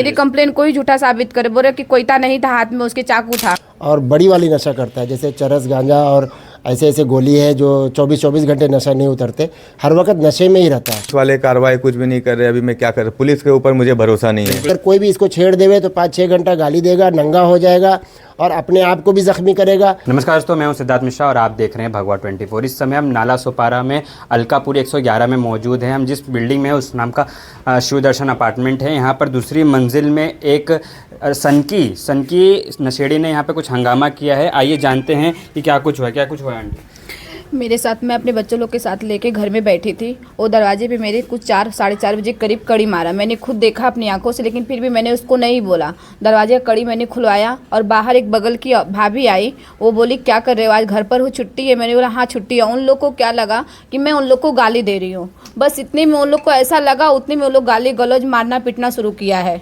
मेरी कंप्लेन कोई झूठा साबित करे, बोले कि कोयता नहीं था हाथ में, उसके चाकू था। और बड़ी वाली नशा करता है, जैसे चरस गांजा और ऐसे ऐसे गोली है जो 24-24 घंटे नशा नहीं उतरते, हर वक्त नशे में ही रहता है। पुलिस वाले कार्रवाई कुछ भी नहीं कर रहे, अभी मैं क्या करूँ, पुलिस के ऊपर मुझे भरोसा नहीं है। अगर कोई भी इसको छेड़ देवे तो 5-6 घंटा गाली देगा, नंगा हो जाएगा और अपने आप को भी जख्मी करेगा। नमस्कार दोस्तों, मैं हूं सिद्धार्थ मिश्रा और आप देख रहे हैं भगवा 24। इस समय हम नाला सोपारा में अलकापुरी 111 में मौजूद हैं। हम जिस बिल्डिंग में है उस नाम का शिव दर्शन अपार्टमेंट है। यहाँ पर दूसरी मंजिल में एक सनकी नशेड़ी ने यहाँ पे कुछ हंगामा किया है। आइए जानते हैं कि क्या कुछ हुआ आंटी। मेरे साथ, मैं अपने बच्चों लोग के साथ लेके घर में बैठी थी। वो दरवाजे पे मेरे कुछ 4-4:30 बजे करीब कड़ी मारा। मैंने खुद देखा अपनी आंखों से, लेकिन फिर भी मैंने उसको नहीं बोला। दरवाजे का कड़ी मैंने खुलवाया और बाहर एक बगल की भाभी आई। वो बोली क्या कर रहे हो, आज घर पर हो, छुट्टी है? मैंने बोला हाँ छुट्टी है। उन लोग को क्या लगा कि मैं उन लोग को गाली दे रही हूँ, बस इतने में उन लोग को ऐसा लगा, उतने में उन लोग गाली गलौज मारना पीटना शुरू किया है।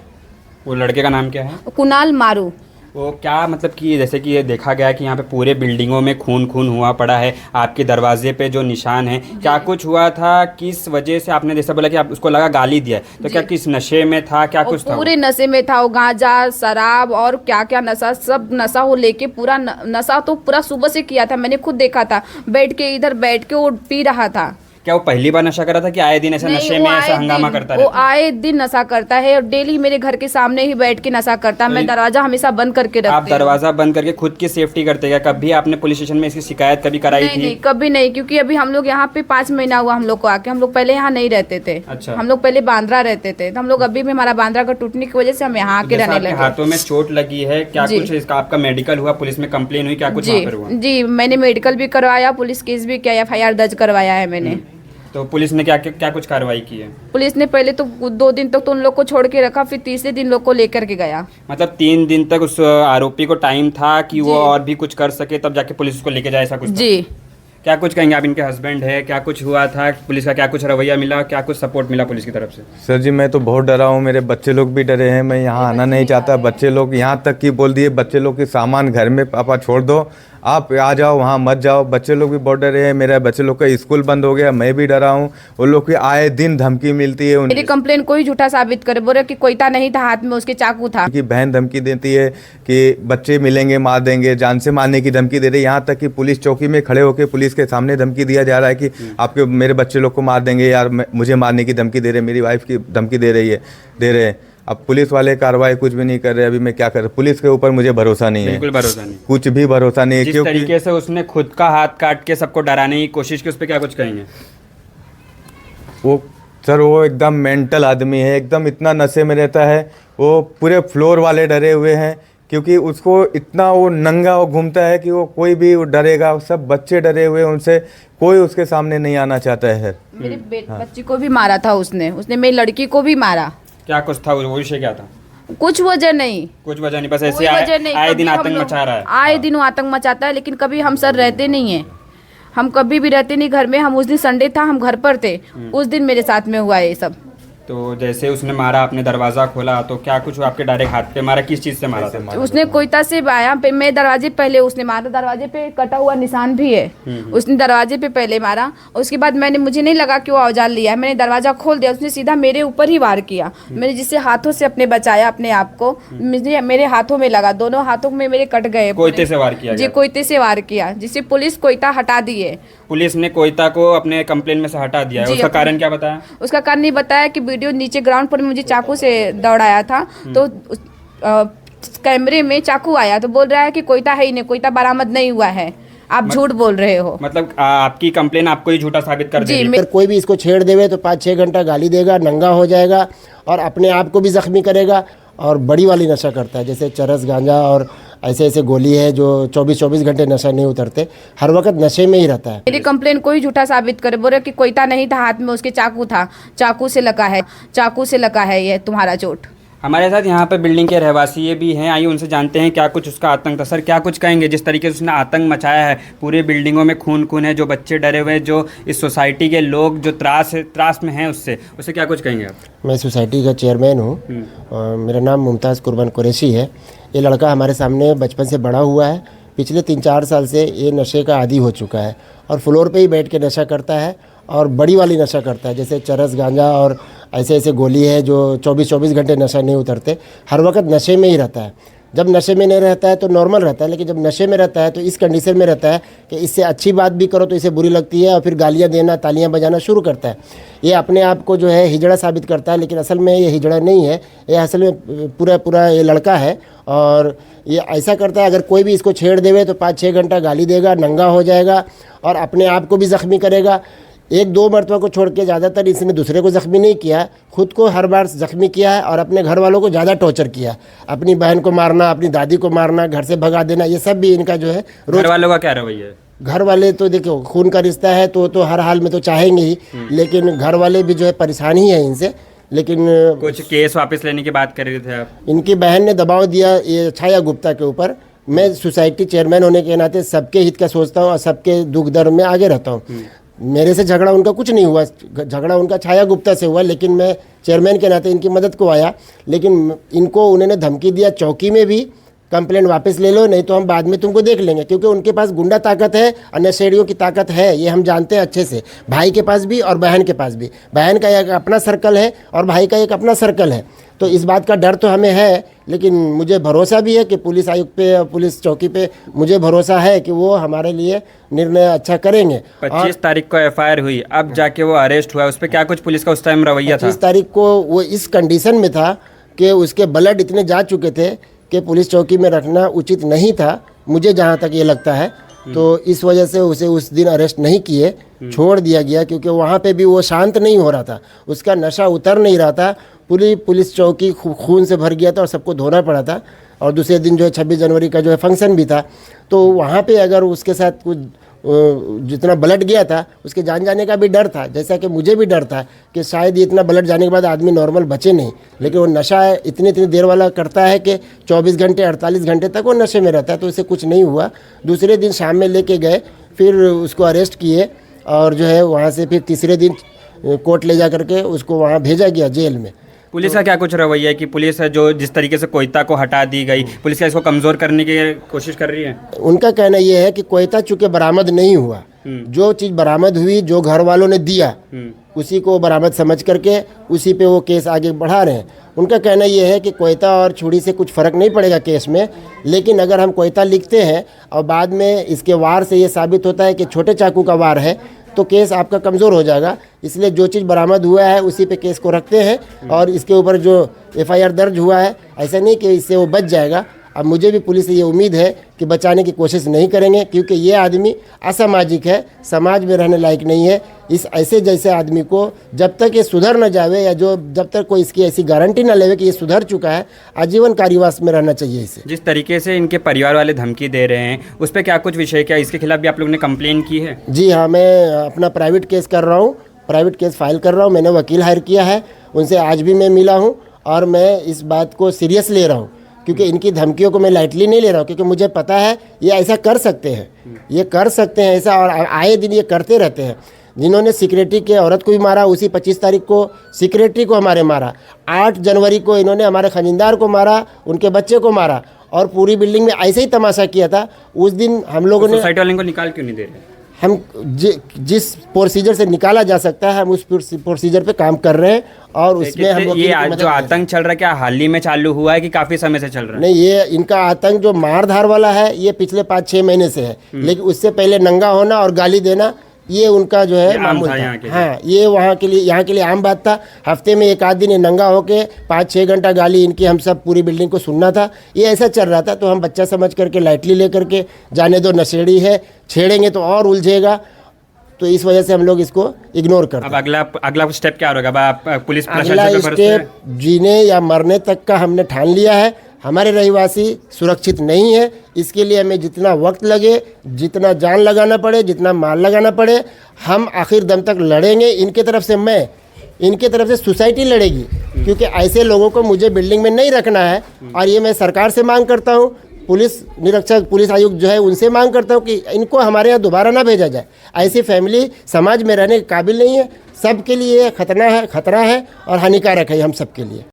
वो लड़के का नाम क्या है? कुणाल मारू। वो क्या मतलब कि जैसे कि ये देखा गया कि यहाँ पे पूरे बिल्डिंगों में खून हुआ पड़ा है, आपके दरवाजे पे जो निशान है, क्या कुछ हुआ था? किस वजह से आपने जैसा बोला कि आप उसको लगा गाली दिया, तो क्या किस नशे में था, क्या कुछ था? पूरे नशे में था वो, गांजा शराब और क्या क्या नशा, सब नशा वो लेके पूरा नशा तो पूरा सुबह से किया था। मैंने खुद देखा था, इधर बैठ के वो पी रहा था। क्या वो पहली बार नशा कर रहा था कि आए दिन ऐसा नशे में ऐसा हंगामा करता है? वो आए दिन नशा करता है और डेली मेरे घर के सामने ही बैठ के नशा करता है। मैं दरवाजा हमेशा बंद करके रखती हूं। आप दरवाजा बंद करके खुद की सेफ्टी करते हैं? कभी आपने पुलिस स्टेशन में इसकी शिकायत कभी कराई थी? नहीं, कभी नहीं, क्योंकि अभी हम लोग यहाँ पे 5 महीना हुआ हम लोग को आके। हम लोग पहले यहाँ नहीं रहते थे। अच्छा। हम लोग पहले बांद्रा रहते थे, तो हम लोग अभी भी हमारा बांद्रा का टूटने की वजह से हम यहाँ आके रहने लगे। हाथों में चोट लगी है, क्या कुछ इसका आपका मेडिकल हुआ, पुलिस में कंप्लेन हुई, क्या कुछ वहाँ पर हुआ? जी, मैंने मेडिकल भी करवाया, पुलिस केस भी किया, FIR दर्ज करवाया है मैंने। तो पुलिस ने क्या कुछ कार्रवाई की है? पुलिस ने पहले तो 2 दिन तक तो उन लोग को छोड़ के रखा, फिर तीसरे दिन लोग को लेकर के गया। मतलब 3 दिन तक उस आरोपी को टाइम था कि वो और भी कुछ कर सके, तब जाके पुलिस उसको लेके जाए, ऐसा कुछ था? जी। क्या कुछ कहेंगे आप? इनके हस्बैंड है, क्या कुछ हुआ था? पुलिस का क्या कुछ रवैया मिला, क्या कुछ सपोर्ट मिला पुलिस की तरफ से? सर जी, मैं तो बहुत डरा हूँ, मेरे बच्चे लोग भी डरे हैं, मैं यहाँ आना नहीं चाहता। बच्चे लोग यहाँ तक कि बोल दिए, बच्चे लोग के सामान घर में पापा छोड़ दो, आप आ जाओ, वहाँ मत जाओ। बच्चे लोग भी बहुत डरे हैं, मेरे बच्चे लोग का स्कूल बंद हो गया, मैं भी डरा हूँ। वो लोग की आए दिन धमकी मिलती है। मेरी कंप्लेन कोई झूठा साबित करे, बोले कि कोयता नहीं था हाथ में, उसके चाकू था। कि बहन धमकी देती है कि बच्चे मिलेंगे मार देंगे, जान से मारने की धमकी दे रही है। यहाँ तक कि पुलिस चौकी में खड़े होकर पुलिस के सामने धमकी दिया जा रहा है कि आपके मेरे बच्चे लोग को मार देंगे यार, मुझे मारने की धमकी दे रहे, मेरी वाइफ की धमकी दे रहे हैं। अब पुलिस वाले कार्रवाई कुछ भी नहीं कर रहे, अभी मैं क्या करूँ, पुलिस के ऊपर मुझे भरोसा नहीं है, बिल्कुल भरोसा नहीं, कुछ भी भरोसा नहीं है। जिस तरीके से उसने खुद का हाथ काट के सबको डराने की कोशिश की, उस पर क्या कुछ कहेंगे? वो एकदम मेंटल आदमी है, एकदम इतना नशे में रहता है। वो पूरे फ्लोर वाले डरे हुए हैं, क्योंकि उसको इतना वो नंगा वो घूमता है कि वो कोई भी डरेगा। सब बच्चे डरे हुए हैं उनसे, कोई उसके सामने नहीं आना चाहता है। मेरे बच्ची को भी मारा था उसने मेरी लड़की को भी मारा। क्या कुछ था, वो विषय क्या था? कुछ वजह नहीं, बस ऐसे आए दिन आतंक मचा रहा है। आए दिन वो आतंक मचाता है, लेकिन कभी हम सर रहते नहीं है। हम कभी भी रहते नहीं घर में। हम उस दिन संडे था, हम घर पर थे, उस दिन मेरे साथ में हुआ ये सब। तो जैसे उसने मारा, आपने दरवाजा खोला, तो क्या कुछ आपके डायरेक्ट हाथ पे मारा? किस चीज से मारा था? उसने कोयता से आया, मैं दरवाजे पहले उसने मारा, दरवाजे पे कटा हुआ निशान भी है। उसने दरवाजे पे पहले मारा, उसके बाद मुझे नहीं लगा कि वो औजार लिया है, मैंने दरवाजा खोल दिया, उसने सीधा मेरे ऊपर ही वार किया। मैंने जिससे हाथों से अपने बचाया अपने आप को, मेरे हाथों में लगा, दोनों हाथों में मेरे कट गए। कोयते से वार किया? जी, कोयते से वार किया, जिससे पुलिस कोयता हटा दी है। पुलिस ने कोयता को अपने कंप्लेन में से हटा दिया है। उसका कारण क्या बताया? उसका कारण नहीं बताया कि वीडियो नीचे ग्राउंड पर मुझे चाकू से दौड़ाया था, तो कैमरे में चाकू आया, तो बोल रहा है कि कोयता है ही नहीं, कोयता बरामद नहीं हुआ है, आप झूठ बोल रहे हो। मतलब आपकी कंप्लेन आपको ही झूठा साबित कर देगी? अगर कोई भी इसको छेड़ देवे तो 5-6 घंटा गाली देगा, नंगा हो जाएगा और अपने आप को भी जख्मी करेगा। और बड़ी वाली नशा करता है, जैसे चरस गांजा और ऐसे ऐसे गोली है जो 24-24 घंटे नशा नहीं उतरते, हर वक्त नशे में ही रहता है। मेरी कंप्लेन कोई झूठा साबित करे, बोले कि कोयता नहीं था हाथ में, उसके चाकू था, चाकू से लगा है ये तुम्हारा चोट। हमारे साथ यहाँ पे बिल्डिंग के रहवासी ये भी हैं, आइए उनसे जानते हैं क्या कुछ उसका आतंक था। सर, क्या कुछ कहेंगे? जिस तरीके से उसने आतंक मचाया है, पूरे बिल्डिंगों में खून है, जो बच्चे डरे हुए हैं, जो इस सोसाइटी के लोग जो त्रास में हैं, उससे क्या कुछ कहेंगे आप? मैं सोसाइटी का चेयरमैन हूँ, मेरा नाम मुमताज़ कुर्बान कुरैशी है। ये लड़का हमारे सामने बचपन से बड़ा हुआ है, पिछले 3-4 साल से ये नशे का आदी हो चुका है और फ्लोर पे ही बैठ के नशा करता है और बड़ी वाली नशा करता है, जैसे चरस गांजा और ऐसे ऐसे गोली है जो 24-24 घंटे नशा नहीं उतरते, हर वक्त नशे में ही रहता है। जब नशे में नहीं रहता है तो नॉर्मल रहता है, लेकिन जब नशे में रहता है तो इस कंडीशन में रहता है कि इससे अच्छी बात भी करो तो इसे बुरी लगती है और फिर गालियाँ देना, तालियाँ बजाना शुरू करता है। ये अपने आप को जो है हिजड़ा साबित करता है, लेकिन असल में ये हिजड़ा नहीं है, ये असल में पूरा ये लड़का है। और ये ऐसा करता है, अगर कोई भी इसको छेड़ देवे तो 5-6 घंटा गाली देगा, नंगा हो जाएगा और अपने आप को भी ज़ख्मी करेगा। 1-2 मरतबा को छोड़ के ज़्यादातर इसने दूसरे को ज़ख्मी नहीं किया, खुद को हर बार ज़ख्मी किया है और अपने घर वालों को ज़्यादा टॉर्चर किया। अपनी बहन को मारना, अपनी दादी को मारना, घर से भगा देना, ये सब भी इनका जो है घर वालों का क्या रवैया है? घर वाले तो देखो खून का रिश्ता है तो हर हाल में तो चाहेंगे ही, लेकिन घर वाले भी जो है परेशान ही है इनसे। लेकिन कुछ केस वापस लेने की बात कर रहे थे आप? इनकी बहन ने दबाव दिया ये छाया गुप्ता के ऊपर। मैं सोसाइटी चेयरमैन होने के नाते सबके हित का सोचता हूँ और सबके दुख दर्द में आगे रहता हूँ। मेरे से झगड़ा उनका कुछ नहीं हुआ, झगड़ा उनका छाया गुप्ता से हुआ, लेकिन मैं चेयरमैन के नाते इनकी मदद को आया। लेकिन इनको उन्होंने धमकी दिया चौकी में भी, कंप्लेंट वापस ले लो नहीं तो हम बाद में तुमको देख लेंगे, क्योंकि उनके पास गुंडा ताकत है और नशेड़ियों की ताकत है, ये हम जानते हैं अच्छे से। भाई के पास भी और बहन के पास भी, बहन का एक अपना सर्कल है और भाई का एक अपना सर्कल है। तो इस बात का डर तो हमें है, लेकिन मुझे भरोसा भी है कि पुलिस आयुक्त पे और पुलिस चौकी पे मुझे भरोसा है कि वो हमारे लिए निर्णय अच्छा करेंगे। 25 तारीख को एफआईआर हुई, अब जाके वो अरेस्ट हुआ, उस पर क्या कुछ पुलिस का उस टाइम रवैया था? 25 तारीख को वो इस कंडीशन में था कि उसके ब्लड इतने जा चुके थे कि पुलिस चौकी में रखना उचित नहीं था, मुझे जहाँ तक ये लगता है। तो इस वजह से उसे उस दिन अरेस्ट नहीं किए, छोड़ दिया गया, क्योंकि वहाँ पे भी वो शांत नहीं हो रहा था, उसका नशा उतर नहीं रहा था। पूरी पुलिस चौकी खून से भर गया था और सबको धोना पड़ा था। और दूसरे दिन जो है 26 जनवरी का जो है फंक्शन भी था, तो वहाँ पे अगर उसके साथ कुछ जितना ब्लड गया था उसके जान जाने का भी डर था, जैसा कि मुझे भी डर था कि शायद इतना ब्लड जाने के बाद आदमी नॉर्मल बचे नहीं। लेकिन वो नशा इतनी देर वाला करता है कि 24 घंटे 48 घंटे तक वो नशे में रहता है, तो उसे कुछ नहीं हुआ। दूसरे दिन शाम में लेके गए, फिर उसको अरेस्ट किए और जो है वहाँ से फिर तीसरे दिन कोर्ट ले जा करके उसको वहाँ भेजा गया जेल में। पुलिस का क्या कुछ रवैया है कि पुलिस है जो जिस तरीके से कोयता को हटा दी गई, पुलिस क्या इसको कमज़ोर करने की कोशिश कर रही है? उनका कहना यह है कि कोयता चूँकि बरामद नहीं हुआ, जो चीज़ बरामद हुई, जो घर वालों ने दिया उसी को बरामद समझ करके उसी पे वो केस आगे बढ़ा रहे हैं। उनका कहना यह है कि कोयता और छुरी से कुछ फ़र्क नहीं पड़ेगा केस में, लेकिन अगर हम कोयता लिखते हैं और बाद में इसके वार से ये साबित होता है कि छोटे चाकू का वार है, तो केस आपका कमज़ोर हो जाएगा। इसलिए जो चीज़ बरामद हुआ है उसी पे केस को रखते हैं और इसके ऊपर जो एफआईआर दर्ज हुआ है, ऐसा नहीं कि इससे वो बच जाएगा। अब मुझे भी पुलिस से ये उम्मीद है कि बचाने की कोशिश नहीं करेंगे, क्योंकि ये आदमी असामाजिक है, समाज में रहने लायक नहीं है। इस ऐसे जैसे आदमी को जब तक ये सुधर न जावे या जब तक कोई इसकी ऐसी गारंटी न लेवे कि ये सुधर चुका है, आजीवन कारावास में रहना चाहिए इसे। जिस तरीके से इनके परिवार वाले धमकी दे रहे हैं उस पर क्या कुछ विषय, क्या इसके खिलाफ भी आप लोगों ने कंप्लेन की है? जी हाँ, मैं अपना प्राइवेट केस कर रहा हूँ, प्राइवेट केस फाइल कर रहा हूँ। मैंने वकील हायर किया है, उनसे आज भी मैं मिला हूँ और मैं इस बात को सीरियस ले रहा हूँ, क्योंकि इनकी धमकियों को मैं लाइटली नहीं ले रहा हूँ, क्योंकि मुझे पता है ये ऐसा कर सकते हैं, ये कर सकते हैं ऐसा, और आए दिन ये करते रहते हैं। जिन्होंने सिक्योरिटी के औरत को भी मारा, उसी 25 तारीख को सिक्योरिटी को हमारे मारा, 8 जनवरी को इन्होंने हमारे खजिनदार को मारा, उनके बच्चे को मारा और पूरी बिल्डिंग में ऐसे ही तमाशा किया था। उस दिन हम लोगों ने, सोसाइटी वाले को निकाल क्यों नहीं दे रहे? हम जिस प्रोसीजर से निकाला जा सकता है हम उस प्रोसीजर पे काम कर रहे हैं और उसमें हम ये जो आतंक चल रहा है क्या हाल ही में चालू हुआ है कि काफी समय से चल रहा है? नहीं, ये इनका आतंक जो मारधार वाला है ये पिछले 5-6 महीने से है, लेकिन उससे पहले नंगा होना और गाली देना ये उनका जो है मामूल था। हाँ, ये यहाँ के लिए आम बात था। हफ्ते में एक आध दिन ये नंगा होके 5-6 घंटा गाली इनकी हम सब पूरी बिल्डिंग को सुनना था, ये ऐसा चल रहा था। तो हम बच्चा समझ करके लाइटली ले करके जाने दो, नशेड़ी है, छेड़ेंगे तो और उलझेगा, तो इस वजह से हम लोग इसको इग्नोर करते हैं। अब अगला स्टेप क्या होगा? अब पुलिस अगला स्टेप जीने या मरने तक का हमने ठान लिया है। हमारे रहवासी सुरक्षित नहीं है, इसके लिए हमें जितना वक्त लगे, जितना जान लगाना पड़े, जितना माल लगाना पड़े, हम आखिर दम तक लड़ेंगे। इनके तरफ से मैं, इनके तरफ से सोसाइटी लड़ेगी, क्योंकि ऐसे लोगों को मुझे बिल्डिंग में नहीं रखना है। और ये मैं सरकार से मांग करता हूँ, पुलिस निरीक्षक, पुलिस आयुक्त जो है उनसे मांग करता हूँ कि इनको हमारे यहाँ दोबारा ना भेजा जाए। ऐसी फैमिली समाज में रहने के काबिल नहीं है, सबके लिए खतरा है और हानिकारक है हम सबके लिए।